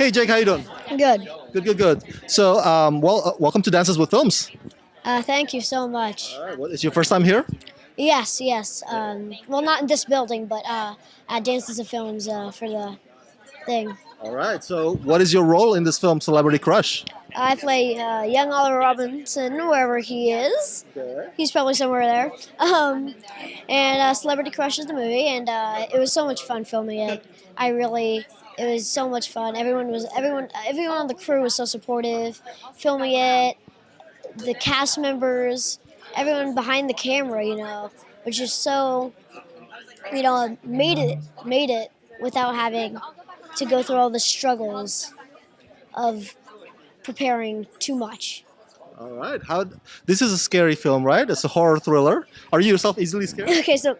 Hey Jake, how you doing? Good. Good. So, welcome to Dances with Films. Thank you so much. All right, what is your first time here? Yes. Well, not in this building, but at Dances of Films for the thing. All right. So, what is your role in this film, Celebrity Crush? I play young Oliver Robinson, wherever he is. Okay. He's probably somewhere there. And Celebrity Crush is the movie, and it was so much fun filming it. It was so much fun. Everyone on the crew was so supportive, filming it. The cast members, everyone behind the camera, which is so, made it without having to go through all the struggles of preparing too much. All right. This is a scary film, right? It's a horror thriller. Are you yourself easily scared? Okay, so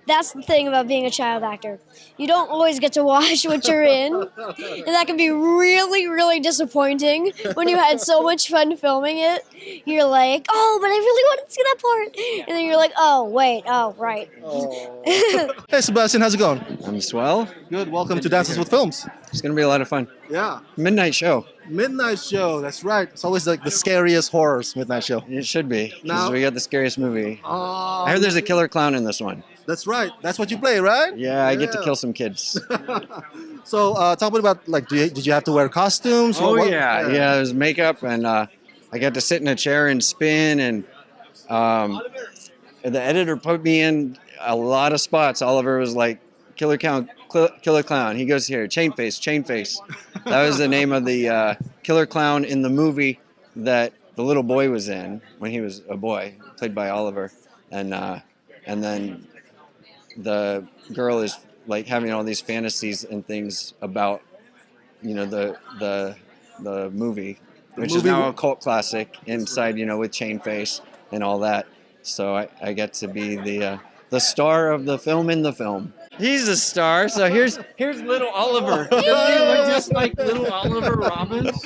that's the thing about being a child actor. You don't always get to watch what you're in, and that can be really, really disappointing when you had so much fun filming it. You're like, oh, but I really wanted to see that part. And then you're like, oh, wait, oh, right. Oh. Hey Sebastian, how's it going? I'm swell. Good. Welcome to Dances with Films. It's going to be a lot of fun. Yeah. Midnight show. Midnight show. That's right. It's always like the scariest horrors. Midnight show. It should be, because Now- we got the scariest movie. Oh, I heard there's a killer clown in this one. That's right. That's what you play, right? Yeah, I get to kill some kids. So, talk about like, did you have to wear costumes? Oh, What- yeah. There's makeup, and I got to sit in a chair and spin, and the editor put me in a lot of spots. Oliver was like, killer clown. He goes here, chain face. That was the name of the killer clown in the movie that the little boy was in when he was a boy, played by Oliver, and then the girl is like having all these fantasies and things about the movie, which is now a cult classic inside, with chain face and all that. So I get to be the star of the film in the film. He's a star. So here's little Oliver. Doesn't he look just like little Oliver Robbins?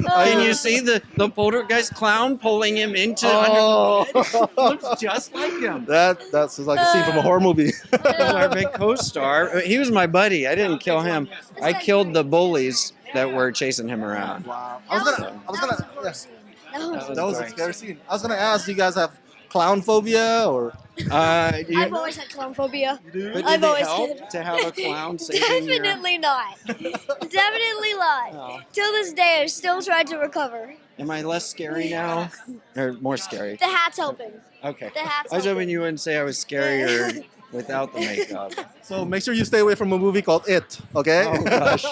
Can you see the poltergeist clown pulling him into under the bed? Looks just like him. That's like a scene from a horror movie. He's our big co-star. He was my buddy. I didn't kill him. I killed the bullies that were chasing him around. Wow. I was gonna. Yes. That That was a great. scary scene. I was gonna ask, do you guys have clown phobia or? I've always had clown phobia. But did I've it always help did. to have a clown saving your... Definitely not. Definitely not. Oh. Till this day, I'm still trying to recover. Am I less scary now? Or more scary? The hat's helping. Okay. The hat's I was helping. hoping you wouldn't say I was scarier without the makeup. So make sure you stay away from a movie called It. Okay. Oh, gosh.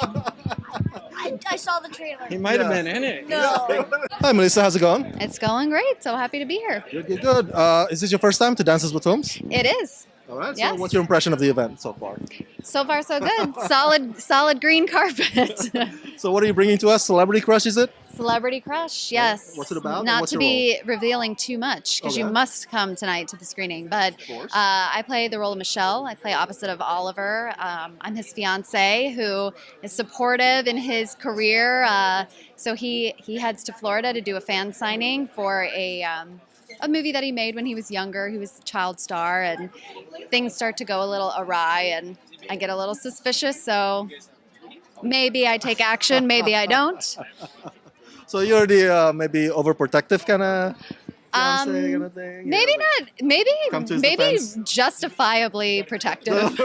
I saw the trailer. He might have been in it. No. Hi Melissa, how's it going? It's going great. So happy to be here. Good. Is this your first time to Dances with Films? It is. All right. So Yes. what's your impression of the event so far? So far, so good. Solid green carpet. So what are you bringing to us? Celebrity Crush, is it? Celebrity Crush, yes. What's it about and Not what's to your be revealing too much, because you Okay. must come tonight to the screening. But course. I play the role of Michelle. I play opposite of Oliver. I'm his fiance, who is supportive in his career. So he heads to Florida to do a fan signing for a movie that he made when he was younger. He was a child star, and things start to go a little awry, and I get a little suspicious. So maybe I take action, maybe I don't. So you're the maybe overprotective kind of fiance kind of thing? Maybe not. Come to his Maybe defense. justifiably protective,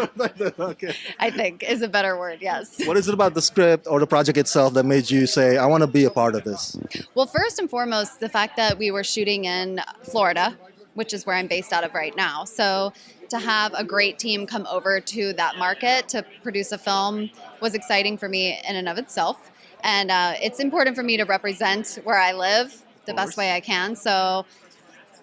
Okay. I think is a better word. Yes. What is it about the script or the project itself that made you say, I want to be a part of this? Well, first and foremost, the fact that we were shooting in Florida, which is where I'm based out of right now. So to have a great team come over to that market to produce a film was exciting for me in and of itself. And it's important for me to represent where I live the best way I can. So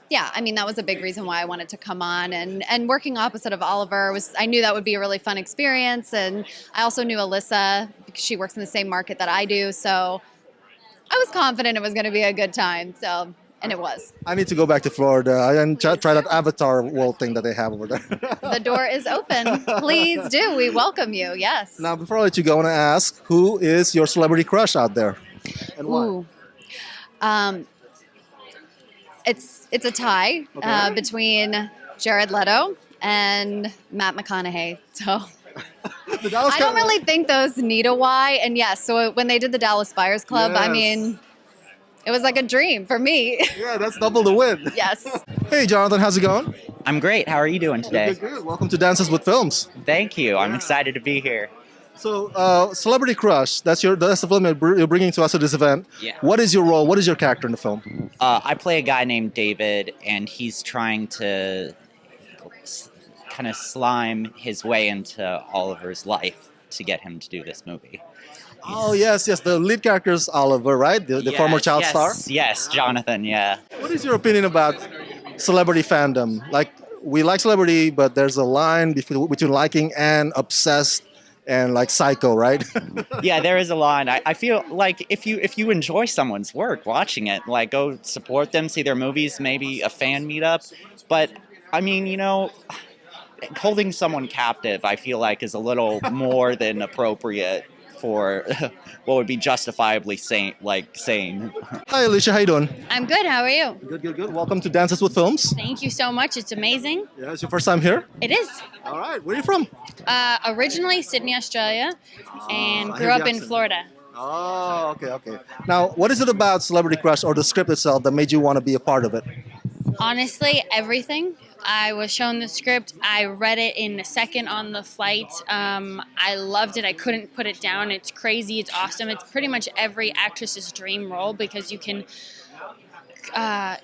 yeah, I mean, that was a big reason why I wanted to come on. And working opposite of Oliver I knew that would be a really fun experience. And I also knew Alyssa because she works in the same market that I do. So I was confident it was going to be a good time. So, and it was. I need to go back to Florida and try that Avatar world thing that they have over there. The door is open. Please do. We welcome you. Yes. Now, before I let you go, I want to ask, who is your celebrity crush out there? And why? Ooh. It's a tie between Jared Leto and Matt McConaughey. So The Dallas I don't Cow- really think those need a why. And yes, so when they did the Dallas Buyers Club, I Yes. mean, it was like a dream for me. Yeah, that's double the win. Yes. Hey, Jonathan, how's it going? I'm great. How are you doing today? Good, good. Welcome to Dances with Films. Thank you. I'm excited to be here. So, Celebrity Crush, that's the film you're bringing to us at this event. Yeah. What is your role? What is your character in the film? I play a guy named David, and he's trying to kind of slime his way into Oliver's life to get him to do this movie. Oh, yes, yes. The lead character is Oliver, right? The former child star? Yes, Jonathan, yeah. What is your opinion about celebrity fandom? Like, we like celebrity, but there's a line between liking and obsessed and like psycho, right? Yeah, there is a line. I feel like if you enjoy someone's work, watching it, like go support them, see their movies, maybe a fan meetup. But I mean, you know, holding someone captive, I feel like is a little more than appropriate for what would be justifiably sane. Hi, Alicia. How you doing? I'm good. How are you? Good, good, good. Welcome to Dances with Films. Thank you so much. It's amazing. Yeah, it's your first time here? It is. All right. Where are you from? Originally Sydney, Australia, and I grew hear the up in accent. Florida. Oh, okay, okay. Now, what is it about Celebrity Crush or the script itself that made you want to be a part of it? Honestly, everything. I was shown the script. I read it in a second on the flight. I loved it. I couldn't put it down. It's crazy. It's awesome. It's pretty much every actress's dream role because you can.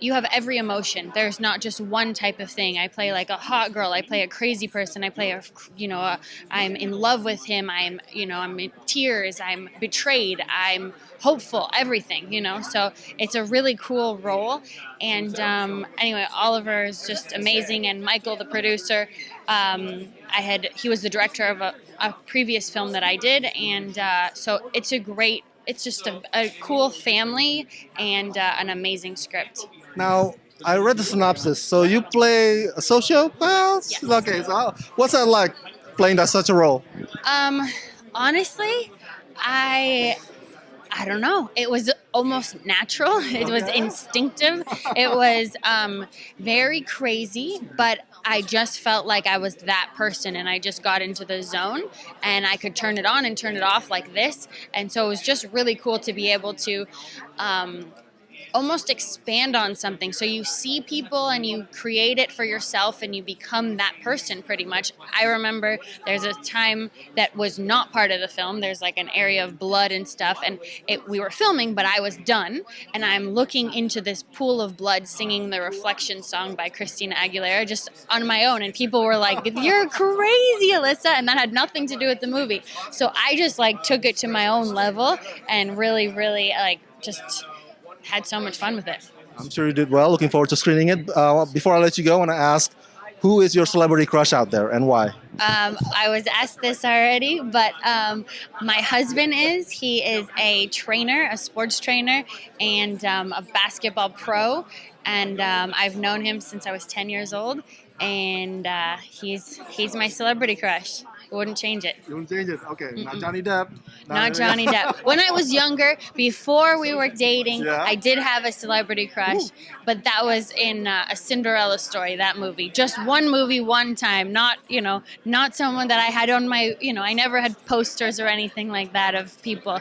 You have every emotion. There's not just one type of thing. I play like a hot girl. I play a crazy person. I play I'm in love with him. I'm in tears. I'm betrayed. I'm hopeful. Everything, So it's a really cool role. And anyway, Oliver is just amazing. And Michael, the producer, he was the director of a previous film that I did. And so it's just a cool family and an amazing script. Now, I read the synopsis. So you play a sociopath? Yes. Okay, so what's that like, playing such a role? Honestly, I don't know. It was almost natural. It was instinctive. It was very crazy, but I just felt like I was that person and I just got into the zone and I could turn it on and turn it off like this. And so it was just really cool to be able to almost expand on something. So you see people and you create it for yourself and you become that person pretty much. I remember there's a time that was not part of the film. There's like an area of blood and stuff and we were filming, but I was done and I'm looking into this pool of blood singing the Reflection song by Christina Aguilera just on my own. And people were like, "You're crazy, Alyssa." And that had nothing to do with the movie. So I just like took it to my own level and really, really just had so much fun with it. I'm sure you did well. Looking forward to screening it. Before I let you go, I want to ask, who is your celebrity crush out there and why? I was asked this already, but my husband he is a trainer, a sports trainer, and a basketball pro. And I've known him since I was 10 years old. And he's my celebrity crush. Wouldn't change it. You wouldn't change it? Okay, not Johnny Depp. Not Johnny Depp. When I was younger, before we were dating, Yeah. I did have a celebrity crush, but that was in A Cinderella Story, that movie. Just one movie, one time. Not someone that I had on my, I never had posters or anything like that of people.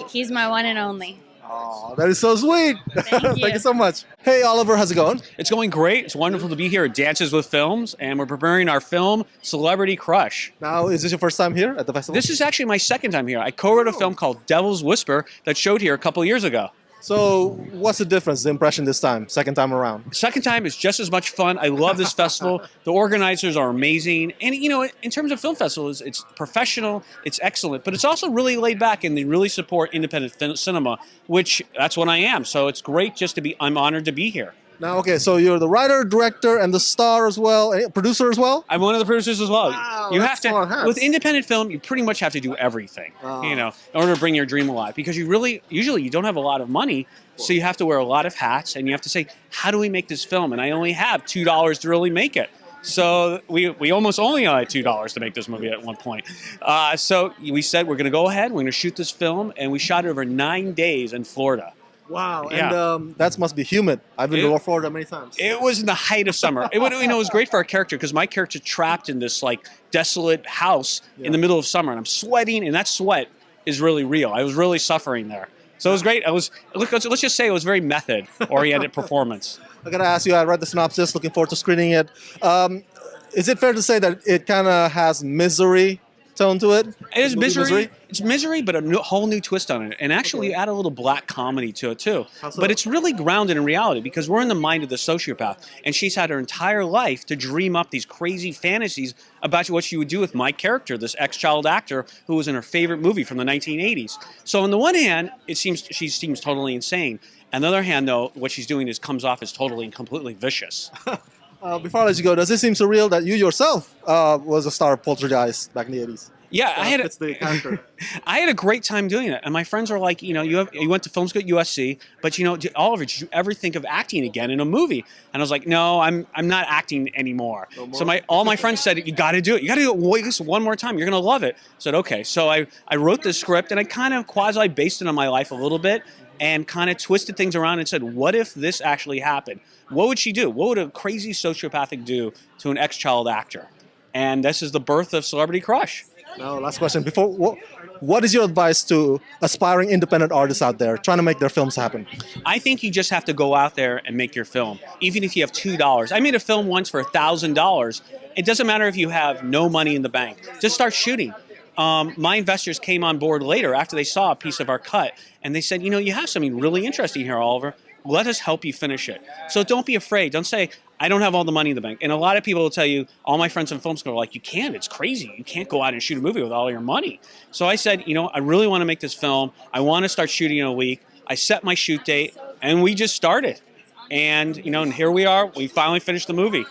He's my one and only. Oh, that is so sweet. Thank you. Thank you so much. Hey, Oliver, how's it going? It's going great. It's wonderful to be here at Dances with Films, and we're preparing our film, Celebrity Crush. Now, is this your first time here at the festival? This is actually my second time here. I co-wrote a film called Devil's Whisper that showed here a couple years ago. So, what's the difference, the impression this time, second time around? Second time is just as much fun. I love this festival. The organizers are amazing. And, in terms of film festivals, it's professional, it's excellent, but it's also really laid back and they really support independent cinema, which that's what I am. So it's great I'm honored to be here. Now, okay, so you're the writer, director, and the star as well, and producer as well? I'm one of the producers as well. Wow, You that's have a lot of to, hats. with independent film, you pretty much have to do everything, Oh. in order to bring your dream alive. Because usually you don't have a lot of money, so you have to wear a lot of hats, and you have to say, how do we make this film? And I only have $2 to really make it. So we almost only had $2 to make this movie at one point. So we said, we're going to go ahead, we're going to shoot this film, and we shot it over 9 days in Florida. Wow. Yeah. And that must be humid. I've been It- to Florida many times. It was in the height of summer. It was great for our character because my character's trapped in this like desolate house in the middle of summer, and I'm sweating, and that sweat is really real. I was really suffering there, so it was great. Let's just say it was very method oriented performance. I gotta ask you. I read the synopsis. Looking forward to screening it. Is it fair to say that it kind of has misery tone to it? It is Movie misery. It's misery, but a whole new twist on it. And actually, you add a little black comedy to it, too. How so? But it's really grounded in reality because we're in the mind of the sociopath. And she's had her entire life to dream up these crazy fantasies about what she would do with my character, this ex-child actor who was in her favorite movie from the 1980s. So on the one hand, she seems totally insane. On the other hand, though, what she's doing comes off as totally and completely vicious. Before I let you go, does it seem surreal that you yourself was a star of Poltergeist back in the 80s? Yeah, It's the character. I had a great time doing it, and my friends are like, you went to film school at USC, but Oliver, did you ever think of acting again in a movie? And I was like, no, I'm not acting anymore. No more? So all my friends said, you got to do it. You got to do it just one more time. You're gonna love it. I said, okay. So I wrote this script, and I kind of quasi based it on my life a little bit, and kind of twisted things around and said, what if this actually happened? What would she do? What would a crazy sociopathic do to an ex-child actor? And this is the birth of Celebrity Crush. No, last question. What is your advice to aspiring independent artists out there trying to make their films happen? I think you just have to go out there and make your film, even if you have $2. I made a film once for $1,000. It doesn't matter if you have no money in the bank. Just start shooting. My investors came on board later after they saw a piece of our cut, and they said, you have something really interesting here, Oliver. Let us help you finish it. So don't be afraid. Don't say, I don't have all the money in the bank. And a lot of people will tell you, all my friends in film school are like, you can't. It's crazy. You can't go out and shoot a movie with all your money. So I said, I really want to make this film. I want to start shooting in a week. I set my shoot date, and we just started. And, and here we are. We finally finished the movie.